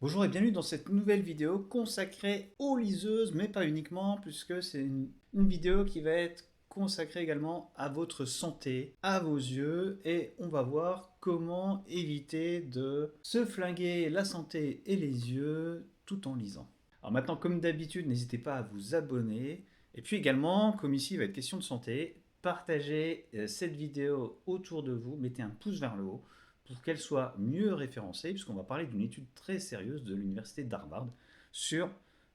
Bonjour et bienvenue dans cette nouvelle vidéo consacrée aux liseuses, mais pas uniquement, puisque c'est une vidéo qui va être consacrée également à votre santé, à vos yeux, et on va voir comment éviter de se flinguer la santé et les yeux tout en lisant. Alors maintenant, comme d'habitude, n'hésitez pas à vous abonner, et puis également, comme ici il va être question de santé, partagez cette vidéo autour de vous, mettez un pouce vers le haut, pour qu'elle soit mieux référencée, puisqu'on va parler d'une étude très sérieuse de l'université d'Harvard sur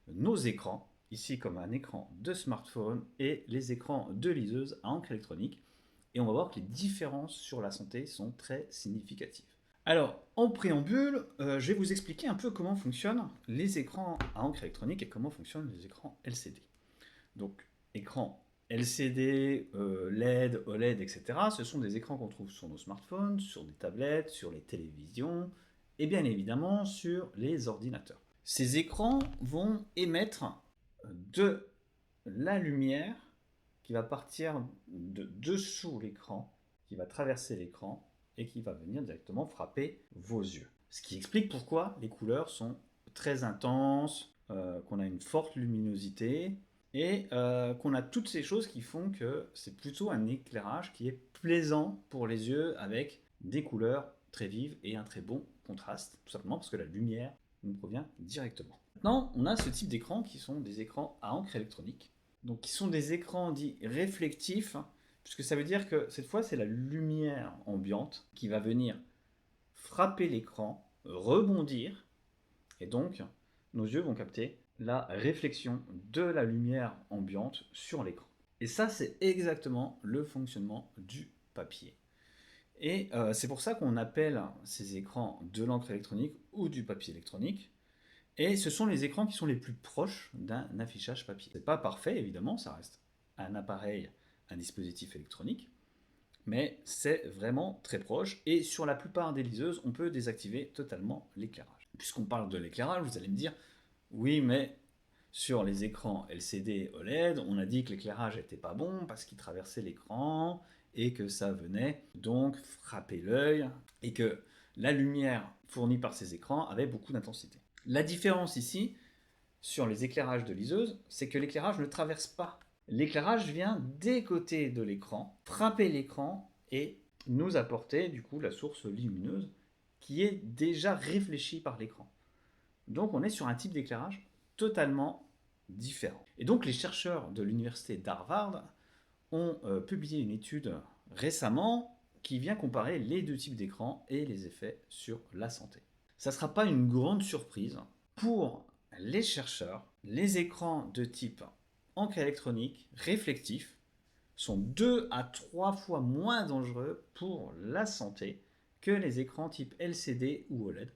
nos écrans, ici comme un écran de smartphone et les écrans de liseuse à encre électronique. Et on va voir que les différences sur la santé sont très significatives. Alors, en préambule, je vais vous expliquer un peu comment fonctionnent les écrans à encre électronique et comment fonctionnent les écrans LCD. Donc, écran LCD, LED, OLED, etc. Ce sont des écrans qu'on trouve sur nos smartphones, sur des tablettes, sur les télévisions et bien évidemment sur les ordinateurs. Ces écrans vont émettre de la lumière qui va partir de dessous l'écran, qui va traverser l'écran et qui va venir directement frapper vos yeux. Ce qui explique pourquoi les couleurs sont très intenses, qu'on a une forte luminosité et qu'on a toutes ces choses qui font que c'est plutôt un éclairage qui est plaisant pour les yeux avec des couleurs très vives et un très bon contraste, tout simplement parce que la lumière nous provient directement. Maintenant, on a ce type d'écran qui sont des écrans à encre électronique, donc qui sont des écrans dits réflectifs, puisque ça veut dire que cette fois c'est la lumière ambiante qui va venir frapper l'écran, rebondir, et donc nos yeux vont capter la réflexion de la lumière ambiante sur l'écran. Et ça, c'est exactement le fonctionnement du papier. Et c'est pour ça qu'on appelle ces écrans de l'encre électronique ou du papier électronique. Et ce sont les écrans qui sont les plus proches d'un affichage papier. C'est pas parfait, évidemment, ça reste un appareil, un dispositif électronique, mais c'est vraiment très proche. Et sur la plupart des liseuses, on peut désactiver totalement l'éclairage. Puisqu'on parle de l'éclairage, vous allez me dire, oui, mais sur les écrans LCD OLED, on a dit que l'éclairage n'était pas bon parce qu'il traversait l'écran et que ça venait donc frapper l'œil et que la lumière fournie par ces écrans avait beaucoup d'intensité. La différence ici, sur les éclairages de liseuse, c'est que l'éclairage ne traverse pas. L'éclairage vient des côtés de l'écran, frapper l'écran et nous apporter du coup la source lumineuse qui est déjà réfléchie par l'écran. Donc on est sur un type d'éclairage totalement différent. Et donc les chercheurs de l'université d'Harvard ont publié une étude récemment qui vient comparer les deux types d'écrans et les effets sur la santé. Ça ne sera pas une grande surprise. Pour les chercheurs, les écrans de type encre électronique réflectif sont 2 à 3 fois moins dangereux pour la santé que les écrans type LCD ou OLED,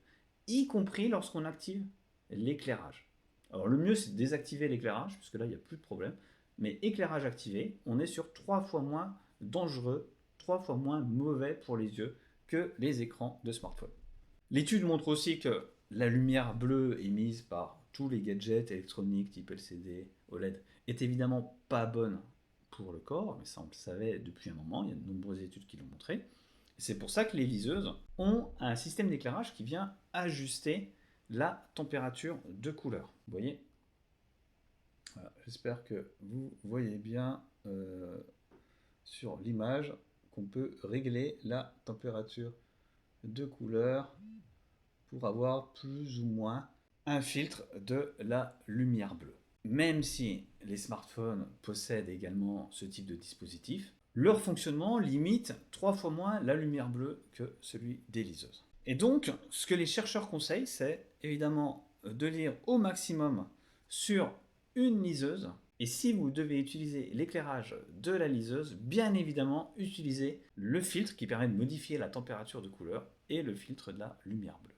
y compris lorsqu'on active l'éclairage. Alors le mieux c'est de désactiver l'éclairage, puisque là il n'y a plus de problème, mais éclairage activé, on est sur 3 fois moins dangereux, 3 fois moins mauvais pour les yeux que les écrans de smartphone. L'étude montre aussi que la lumière bleue émise par tous les gadgets électroniques type LCD, OLED est évidemment pas bonne pour le corps, mais ça on le savait depuis un moment, il y a de nombreuses études qui l'ont montré. C'est pour ça que les liseuses ont un système d'éclairage qui vient ajuster la température de couleur. Vous voyez, voilà, j'espère que vous voyez bien sur l'image qu'on peut régler la température de couleur pour avoir plus ou moins un filtre de la lumière bleue. Même si les smartphones possèdent également ce type de dispositif, leur fonctionnement limite 3 fois moins la lumière bleue que celui des liseuses. Et donc, ce que les chercheurs conseillent, c'est évidemment de lire au maximum sur une liseuse. Et si vous devez utiliser l'éclairage de la liseuse, bien évidemment, utilisez le filtre qui permet de modifier la température de couleur et le filtre de la lumière bleue.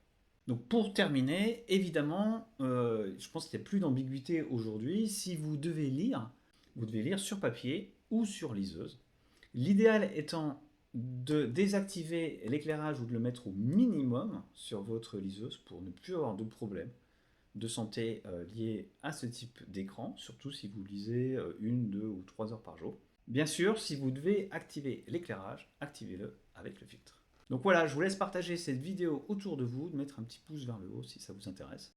Donc pour terminer, évidemment, je pense qu'il n'y a plus d'ambiguïté aujourd'hui. Si vous devez lire sur papier ou sur liseuse. L'idéal étant de désactiver l'éclairage ou de le mettre au minimum sur votre liseuse pour ne plus avoir de problème de santé liés à ce type d'écran, surtout si vous lisez 1, 2 ou 3 heures par jour. Bien sûr, si vous devez activer l'éclairage, activez-le avec le filtre. Donc voilà, je vous laisse partager cette vidéo autour de vous, de mettre un petit pouce vers le haut si ça vous intéresse.